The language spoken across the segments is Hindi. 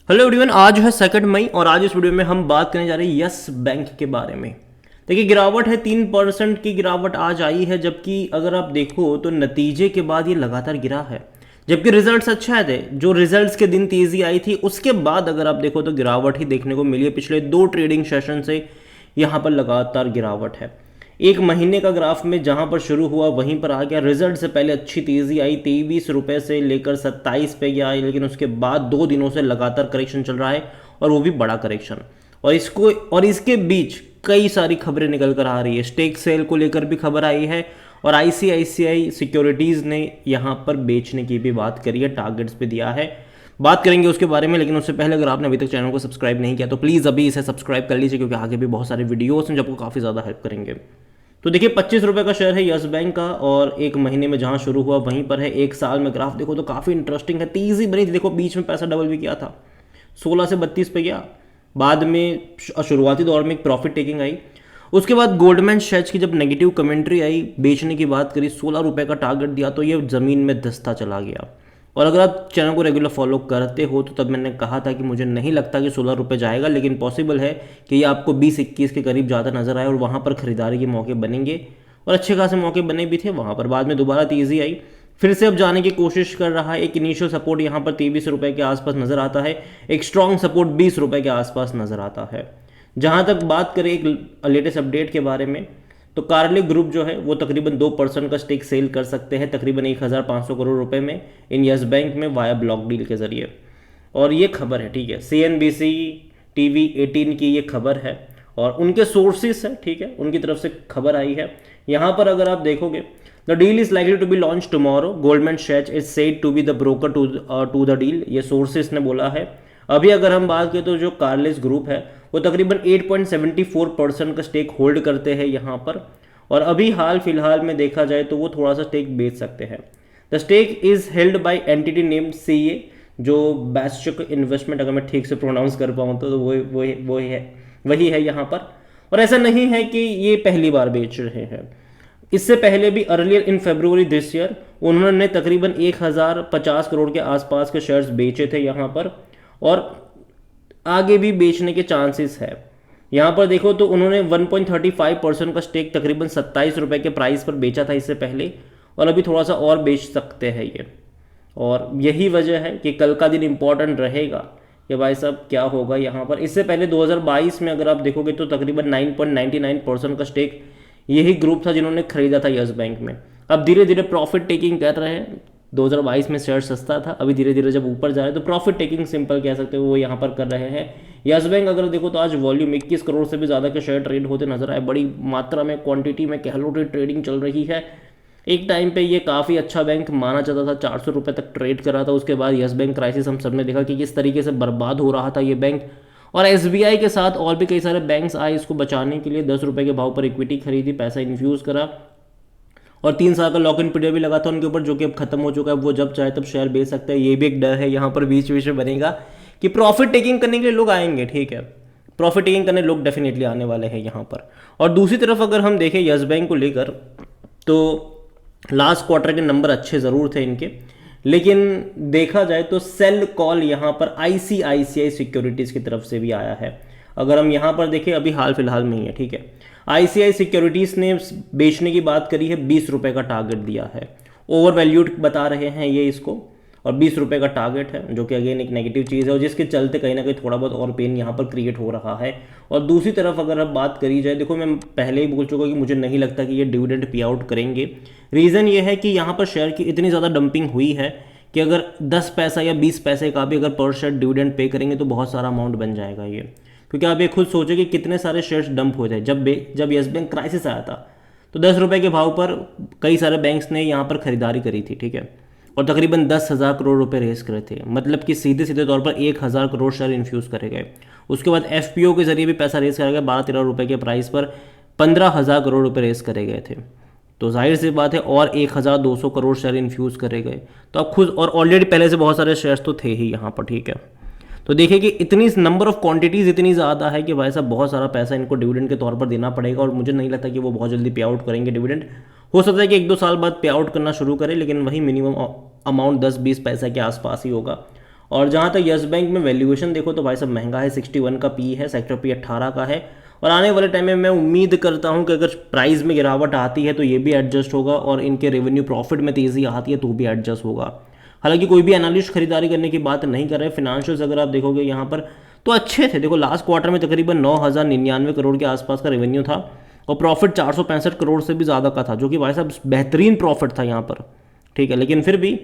हेलो एवरीवन, आज है 2 मई और आज इस वीडियो में हम बात करने जा रहे हैं यस बैंक के बारे में। देखिए, गिरावट है, 3% की गिरावट आज आई है, जबकि अगर आप देखो तो नतीजे के बाद ये लगातार गिरा है। जबकि रिजल्ट्स अच्छे थे, जो रिजल्ट्स के दिन तेजी आई थी उसके बाद अगर आप देखो तो गिरावट ही देखने को मिली है। पिछले 2 ट्रेडिंग सेशन से यहाँ पर लगातार गिरावट है। एक महीने का ग्राफ में जहां पर शुरू हुआ वहीं पर आ गया। रिजल्ट से पहले अच्छी तेजी आई, 23 रुपये से लेकर 27 पे गया, लेकिन उसके बाद 2 दिनों से लगातार करेक्शन चल रहा है और वो भी बड़ा करेक्शन। और इसके बीच कई सारी खबरें निकल कर आ रही है। स्टेक सेल को लेकर भी खबर आई है और आईसीआईसीआई सिक्योरिटीज़ ने यहाँ पर बेचने की भी बात करी है, टारगेट्स पे दिया है। बात करेंगे उसके बारे में, लेकिन उससे पहले अगर आपने अभी तक चैनल को सब्सक्राइब नहीं किया तो प्लीज़ अभी इसे सब्सक्राइब कर लीजिए, क्योंकि आगे भी बहुत सारे वीडियोस हैं जो आपको काफ़ी ज़्यादा हेल्प करेंगे। तो देखिए, 25 रुपये का शेयर है यस बैंक का और एक महीने में जहां शुरू हुआ वहीं पर है। एक साल में ग्राफ देखो तो काफ़ी इंटरेस्टिंग है, तेजी बनी थी। देखो, बीच में पैसा डबल भी किया था, 16 से 32 पे गया। बाद में शुरुआती दौर में एक प्रॉफिट टेकिंग आई। उसके बाद गोल्डमैन सैच्स की जब नेगेटिव कमेंट्री आई, बेचने की बात करी, 16 रुपये का टारगेट दिया तो ये ज़मीन में धंसता चला गया। और अगर आप चैनल को रेगुलर फॉलो करते हो तो तब मैंने कहा था कि मुझे नहीं लगता कि 16 रुपये जाएगा, लेकिन पॉसिबल है कि ये आपको 20-21 के करीब ज़्यादा नजर आए और वहाँ पर खरीदारी के मौके बनेंगे और अच्छे खासे मौके बने भी थे वहाँ पर। बाद में दोबारा तेज़ी आई, फिर से अब जाने की कोशिश कर रहा है। एक इनिशियल सपोर्ट यहाँ पर 23 रुपये के आसपास नज़र आता है, एक स्ट्रॉन्ग सपोर्ट 20 रुपये के आसपास नज़र आता है। जहाँ तक बात करें एक लेटेस्ट अपडेट के बारे में, तो कार्ले ग्रुप जो है वो तकरीबन 2% का स्टेक सेल कर सकते हैं, तकरीबन 1500 करोड़ रुपए में इन यस बैंक में वाया ब्लॉक डील के जरिए। और ये खबर है, ठीक है, CNBC TV 18 की ये खबर है और उनके सोर्सेस है, ठीक है, उनकी तरफ से खबर आई है। यहाँ पर अगर आप देखोगे, the deal is likely to be launch tomorrow, Goldman Sachs is said to be the broker to the deal, ये सोर्सेस ने बोला है। अभी अगर हम बात करें तो जो कार्लेस ग्रुप है वो तकरीबन 8.74% का स्टेक होल्ड करते हैं यहाँ पर, और अभी हाल फिलहाल में देखा जाए तो वो थोड़ा सा स्टेक बेच सकते हैं। The stake is held by entity named CA, जो बैस्चक इन्वेस्टमेंट, अगर मैं ठीक से प्रोनाउंस कर पाऊँ तो वही है यहाँ पर। और ऐसा नहीं है कि ये पहली बार बेच रहे हैं, इससे पहले भी earlier in February this year उन्होंने तकरीबन 1050 करोड़ के आसपास के शेयर्स बेचे थे यहाँ पर, और आगे भी बेचने के चांसेस है। यहाँ पर देखो तो उन्होंने 1.35% का स्टेक तकरीबन 27 रुपये के प्राइस पर बेचा था इससे पहले, और अभी थोड़ा सा और बेच सकते हैं ये। और यही वजह है कि कल का दिन इंपॉर्टेंट रहेगा कि भाई साहब क्या होगा यहाँ पर। इससे पहले 2022 में अगर आप देखोगे तो तकरीबन 9.99% का स्टेक यही ग्रुप था जिन्होंने खरीदा था यस बैंक में। अब धीरे धीरे प्रॉफिट टेकिंग कर रहे हैं। 2022 में शेयर सस्ता था, अभी धीरे धीरे जब ऊपर जा रहे हैं तो प्रॉफिट टेकिंग सिंपल कह सकते हो वो यहाँ पर कर रहे हैं। यस बैंक अगर देखो तो आज वॉल्यूम 21 करोड़ से भी ज़्यादा के शेयर ट्रेड होते नजर आए। बड़ी मात्रा में, क्वांटिटी में कह लो ट्रेडिंग चल रही है। एक टाइम पे ये काफ़ी अच्छा बैंक माना जाता था, 400 रुपये तक ट्रेड करा था। उसके बाद यस बैंक क्राइसिस हम सब ने देखा कि किस तरीके से बर्बाद हो रहा था ये बैंक, और SBI के साथ और भी कई सारे बैंक्स आए इसको बचाने के लिए। 10 रुपये के भाव पर इक्विटी खरीदी, पैसा इन्फ्यूज़ करा और 3 साल का लॉक इन पीरियड भी लगा था उनके ऊपर, जो कि अब खत्म हो चुका है। वो जब चाहे तब शेयर बेच सकते हैं। ये भी एक डर है यहाँ पर बीच बीच में बनेगा कि प्रॉफिट टेकिंग करने के लिए लोग आएंगे, ठीक है, प्रॉफिट टेकिंग करने लोग डेफिनेटली आने वाले हैं यहाँ पर। और दूसरी तरफ अगर हम देखें यस बैंक को लेकर, तो लास्ट क्वार्टर के नंबर अच्छे ज़रूर थे इनके, लेकिन देखा जाए तो सेल कॉल यहाँ पर ICICI सिक्योरिटीज़ की तरफ से भी आया है। अगर हम यहाँ पर देखें, अभी हाल फिलहाल में ही है, ठीक है, ICICI सिक्योरिटीज़ ने बेचने की बात करी है, 20 रुपये का टारगेट दिया है। ओवर वैल्यूड बता रहे हैं ये इसको, और 20 रुपये का टारगेट है, जो कि अगेन एक नेगेटिव चीज़ है और जिसके चलते कहीं ना कहीं थोड़ा बहुत और पेन यहाँ पर क्रिएट हो रहा है। और दूसरी तरफ अगर अब बात करी जाए, देखो मैं पहले ही बोल चुका कि मुझे नहीं लगता कि ये डिविडेंड पे आउट करेंगे। रीज़न ये है कि यहाँ पर शेयर की इतनी ज़्यादा डंपिंग हुई है कि अगर 10 पैसा या 20 पैसे का भी अगर पर शेयर डिविडेंड पे करेंगे तो बहुत सारा अमाउंट बन जाएगा ये। क्योंकि आप ये खुद सोचो कि कितने सारे शेयर्स डंप हुए थे जब यस बैंक क्राइसिस आया था, तो 10 रुपये के भाव पर कई सारे बैंक्स ने यहाँ पर खरीदारी करी थी, ठीक है, और तकरीबन 10,000 करोड़ रुपए रेस करे थे। मतलब कि सीधे सीधे तौर पर 1,000 करोड़ शेयर इन्फ्यूज़ करे गए। उसके बाद FPO के जरिए भी पैसा रेस करा गया, 12-13 रुपये के प्राइस पर 15,000 करोड़ रुपए रेस करे गए थे। तो जाहिर सी बात है और 1,200 करोड़ शेयर इन्फ्यूज़ करे गए, तो अब खुद, और ऑलरेडी पहले से बहुत सारे शेयर्स तो थे ही यहाँ पर, ठीक है। तो देखिए कि इतनी नंबर ऑफ क्वांटिटीज़ इतनी ज़्यादा है कि भाई साहब बहुत सारा पैसा इनको डिविडेंड के तौर पर देना पड़ेगा, और मुझे नहीं लगता कि वो बहुत जल्दी पे आउट करेंगे डिविडेंड। हो सकता है कि 1-2 साल बाद पे आउट करना शुरू करें, लेकिन वही मिनिमम अमाउंट 10-20 पैसे के आसपास ही होगा। और जहाँ तक यस बैंक में वैल्यूएशन देखो तो भाई सब महंगा है, 61 का पी है, सेक्टर पी 18 का है। और आने वाले टाइम में मैं उम्मीद करता हूँ कि अगर प्राइस में गिरावट आती है तो ये भी एडजस्ट होगा, और इनके रेवेन्यू प्रॉफिट में तेज़ी आती है तो भी एडजस्ट होगा। हालांकि कोई भी एनालिस्ट खरीदारी करने की बात नहीं कर रहे। फिनेंशियल्स अगर आप देखोगे यहाँ पर तो अच्छे थे। देखो लास्ट क्वार्टर में तकरीबन 9,099 करोड़ के आसपास का रेवेन्यू था, और प्रॉफिट 465 करोड़ से भी ज़्यादा का था, जो कि भाई साहब बेहतरीन प्रॉफिट था यहाँ पर, ठीक है। लेकिन फिर भी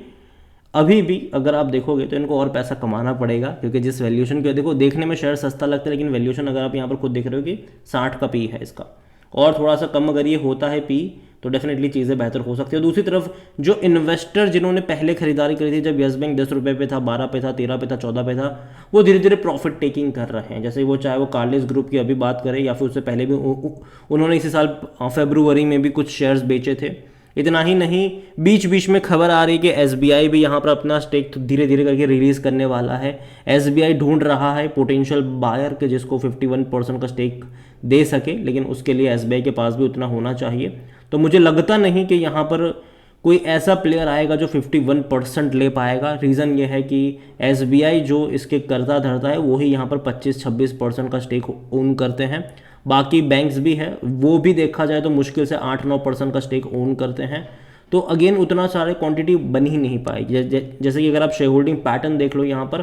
अभी भी अगर आप देखोगे तो इनको और पैसा कमाना पड़ेगा, क्योंकि जिस वैल्यूएशन के देखो देखने में शेयर सस्ता लगता है, लेकिन वैल्यूएशन अगर आप यहाँ पर खुद देख रहे हो कि 60 का पी है इसका, और थोड़ा सा कम अगर ये होता है पी तो डेफिनेटली चीज़ें बेहतर हो सकती है। दूसरी तरफ जो इन्वेस्टर जिन्होंने पहले खरीदारी करी थी जब यस बैंक 10 रुपये पे था, 12 पे था, 13 पे था, 14 पे था, वो धीरे धीरे प्रॉफिट टेकिंग कर रहे हैं। जैसे वो चाहे वो कार्लिस ग्रुप की अभी बात करें या फिर उससे पहले भी उन्होंने इसी साल फरवरी में भी कुछ शेयर्स बेचे थे। इतना ही नहीं, बीच बीच में खबर आ रही है कि एसबीआई भी यहाँ पर अपना स्टेक धीरे धीरे करके रिलीज करने वाला है। एसबीआई ढूंढ रहा है पोटेंशियल बायर के जिसको 51% का स्टेक दे सके, लेकिन उसके लिए एसबीआई के पास भी उतना होना चाहिए। तो मुझे लगता नहीं कि यहाँ पर कोई ऐसा प्लेयर आएगा जो 51% ले पाएगा। रीज़न ये है कि एसबीआई जो इसके कर्जा धरता है वही यहाँ पर 25-26% का स्टेक ओन करते हैं। बाकी बैंक्स भी है, वो भी देखा जाए तो मुश्किल से 8-9% का स्टेक ओन करते हैं। तो अगेन उतना सारे क्वांटिटी बन ही नहीं पाएगी। जैसे कि अगर आप शेयर होल्डिंग पैटर्न देख लो यहाँ पर,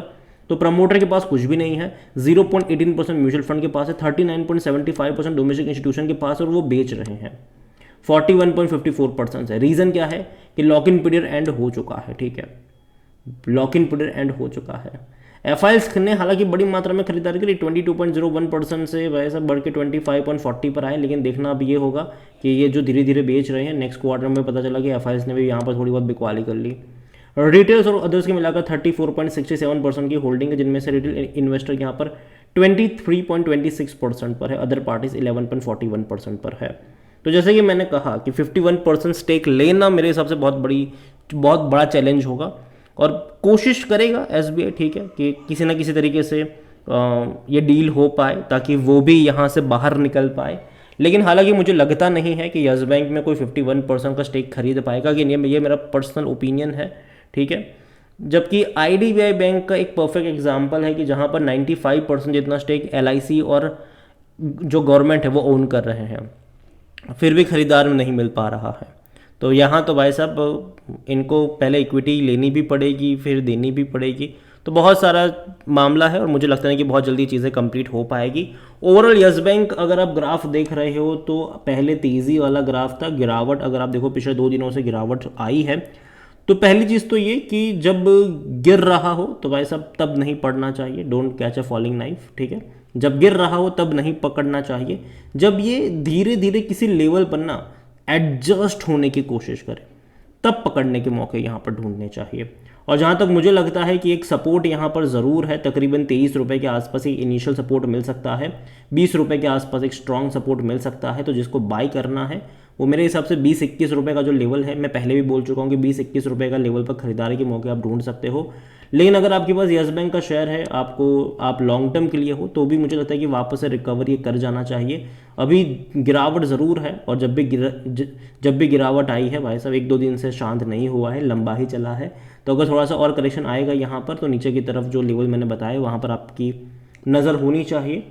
तो प्रमोटर के पास कुछ भी नहीं है, 0.18% म्यूचुअल फंड के पास है, 39.75% डोमेस्टिक इंस्टीट्यूशन के पास, और वो बेच रहे हैं। 41.54% है। रीज़न क्या है कि लॉक इन पीरियड एंड हो चुका है, ठीक है, लॉक इन पीरियड एंड हो चुका है। एफआईएस ने हालांकि बड़ी मात्रा में खरीदारी करी, 22.01% से वैसा बढ़ के 25.40 पर आए, लेकिन देखना अब ये होगा कि ये जो धीरे धीरे बेच रहे हैं, नेक्स्ट क्वार्टर में पता चला कि एफआईएस ने भी यहाँ पर थोड़ी बहुत बिकवाली कर ली। रिटेल्स और अदर्स के मिलाकर 34.67% की होल्डिंग है, जिनमें से रिटेल इन्वेस्टर यहाँ पर 23.26% पर है, अदर पार्टीज 11.41% पर है। तो जैसे कि मैंने कहा कि 51% स्टेक लेना मेरे हिसाब से बहुत बड़ा चैलेंज होगा, और कोशिश करेगा एसबीआई, ठीक है, कि किसी ना किसी तरीके से ये डील हो पाए ताकि वो भी यहाँ से बाहर निकल पाए। लेकिन हालांकि मुझे लगता नहीं है कि यस बैंक में कोई 51% का स्टेक खरीद पाएगा, कि ये मेरा पर्सनल ओपिनियन है, ठीक है। जबकि आईडीबीआई बैंक का एक परफेक्ट एग्जांपल है कि जहाँ पर 95% जितना स्टेक एलआईसी और जो गवर्नमेंट है वो ओन कर रहे हैं, फिर भी खरीदार में नहीं मिल पा रहा है। तो यहाँ तो भाई साहब इनको पहले इक्विटी लेनी भी पड़ेगी, फिर देनी भी पड़ेगी, तो बहुत सारा मामला है, और मुझे लगता है कि बहुत जल्दी चीज़ें कंप्लीट हो पाएगी। ओवरऑल यस बैंक अगर आप ग्राफ देख रहे हो तो पहले तेज़ी वाला ग्राफ था, गिरावट अगर आप देखो पिछले 2 दिनों से गिरावट आई है। तो पहली चीज़ तो ये कि जब गिर रहा हो तो भाई साहब तब नहीं पड़ना चाहिए, don't catch a falling knife, ठीक है। जब गिर रहा हो तब नहीं पकड़ना चाहिए। जब ये धीरे धीरे किसी लेवल पर ना एडजस्ट होने की कोशिश करे तब पकड़ने के मौके यहाँ पर ढूंढने चाहिए। और जहाँ तक मुझे लगता है कि एक सपोर्ट यहाँ पर ज़रूर है, तकरीबन 23 रुपये के आसपास एक इनिशियल सपोर्ट मिल सकता है, 20 रुपये के आसपास एक स्ट्रॉन्ग सपोर्ट मिल सकता है। तो जिसको बाय करना है वो मेरे हिसाब से 20-21 रुपये का जो लेवल है, मैं पहले भी बोल चुका हूँ कि 20-21 रुपये का लेवल पर खरीदारी के मौके आप ढूंढ सकते हो। लेकिन अगर आपके पास यस बैंक का शेयर है, आप लॉन्ग टर्म के लिए हो, तो भी मुझे लगता है कि वापस से रिकवरी कर जाना चाहिए। अभी गिरावट ज़रूर है, और जब भी गिरावट आई है भाई साहब 1-2 दिन से शांत नहीं हुआ है, लंबा ही चला है। तो अगर थोड़ा सा और करेक्शन आएगा यहाँ पर तो नीचे की तरफ जो लेवल मैंने बताया वहाँ पर आपकी नज़र होनी चाहिए।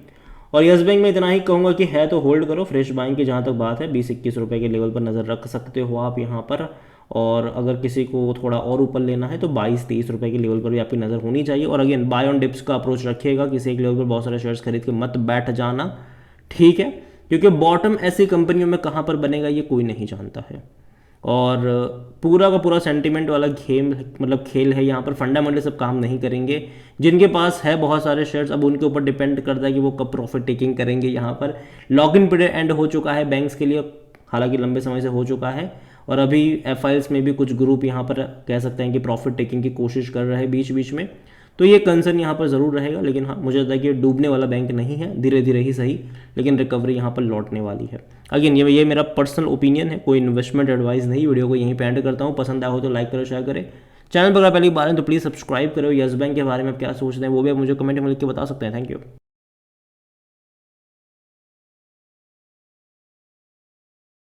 और यस बैंक में इतना ही कहूँगा कि है तो होल्ड करो। फ्रेश बाइंग की जहाँ तक बात है 20-21 रुपये के लेवल पर नज़र रख सकते हो आप यहाँ पर, और अगर किसी को थोड़ा और ऊपर लेना है तो 22-23 रुपये के लेवल पर भी आपकी नज़र होनी चाहिए। और अगेन बाय ऑन डिप्स का अप्रोच रखिएगा, किसी एक लेवल पर बहुत सारे शेयर्स खरीद के मत बैठ जाना, ठीक है, क्योंकि बॉटम ऐसी कंपनियों में कहाँ पर बनेगा ये कोई नहीं जानता है। और पूरा का पूरा सेंटिमेंट वाला खेल है यहाँ पर, फंडामेंटल सब काम नहीं करेंगे। जिनके पास है बहुत सारे शेयर्स, अब उनके ऊपर डिपेंड करता है कि वो कब प्रॉफिट टेकिंग करेंगे। यहाँ पर लॉक इन पीरियड एंड हो चुका है बैंक्स के लिए, हालांकि लंबे समय से हो चुका है, और अभी एफआईएस में भी कुछ ग्रुप यहाँ पर कह सकते हैं कि प्रॉफिट टेकिंग की कोशिश कर रहे हैं बीच बीच में। तो ये कंसर्न यहाँ पर ज़रूर रहेगा, लेकिन हाँ मुझे लगता है कि डूबने वाला बैंक नहीं है, धीरे धीरे ही सही, लेकिन रिकवरी यहाँ पर लौटने वाली है। अगेन ये मेरा पर्सनल ओपिनियन है, कोई इन्वेस्टमेंट एडवाइस नहीं। वीडियो को यहीं पे एंड करता हूँ। पसंद आया हो तो लाइक करो, शेयर करें। चैनल पर अगर पहली बार है तो प्लीज़ सब्सक्राइब करो। यस बैंक के बारे में आप क्या सोचते हैं वो भी आप मुझे कमेंट में लिख के बता सकते हैं। Thank you.